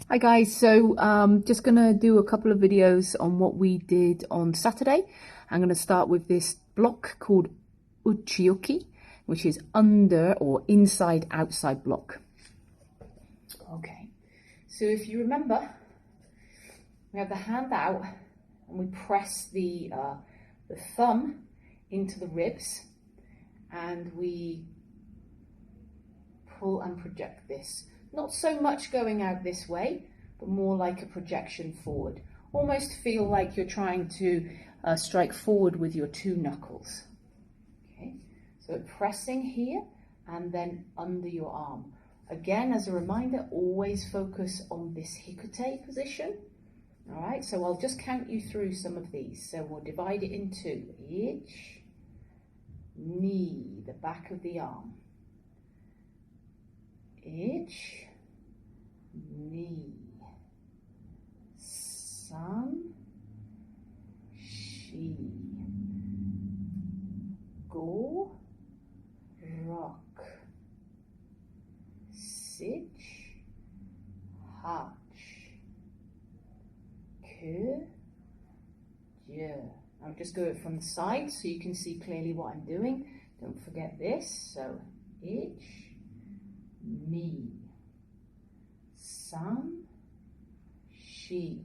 Hi guys, so just gonna do a couple of videos on what we did on Saturday. I'm gonna start with this block called uchi-uki, which is under or inside outside block. Okay, so if you remember, we have the hand out and we press the thumb into the ribs and we pull and project this. Not so much going out this way, but more like a projection forward. Almost feel like you're trying to strike forward with your two knuckles. Okay, so pressing here and then under your arm. Again, as a reminder, always focus on this hikute position. All right, so I'll just count you through some of these. So we'll divide it into ich, ni, the back of the arm. Ich, ni, san, shi, go, rock, sich, hach, que, je. I'll just go from the side so you can see clearly what I'm doing. Don't forget this. So ich, ni, san, shi,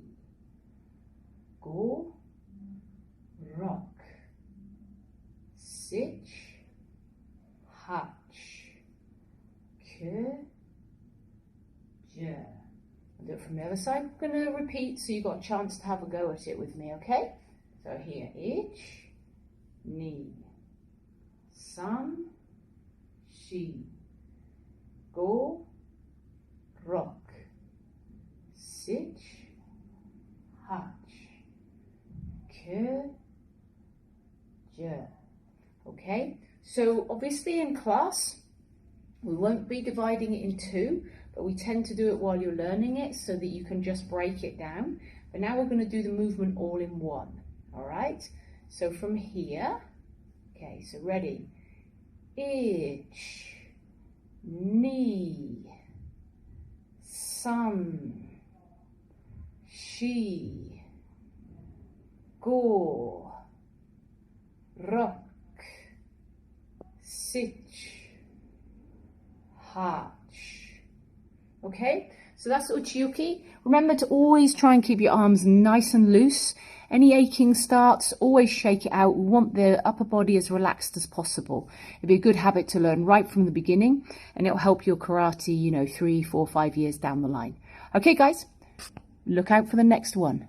go, rock, sich, hach, que, je. I'll do it from the other side. I'm going to repeat so you've got a chance to have a go at it with me, okay? So here, ich, ni, san, shi, go, rock, sich, hach, que, je. Okay, so obviously in class, we won't be dividing it in two, but we tend to do it while you're learning it so that you can just break it down. But now we're going to do the movement all in one, all right? So from here, okay, so ready, ich, ni, san, shi, go, rock, sich, hach. Okay, so that's uchi-uki. Remember to always try and keep your arms nice and loose. Any aching starts, always shake it out. We want the upper body as relaxed as possible. It'd be a good habit to learn right from the beginning, and it'll help your karate, 3, 4, 5 years down the line. Okay, guys, look out for the next one.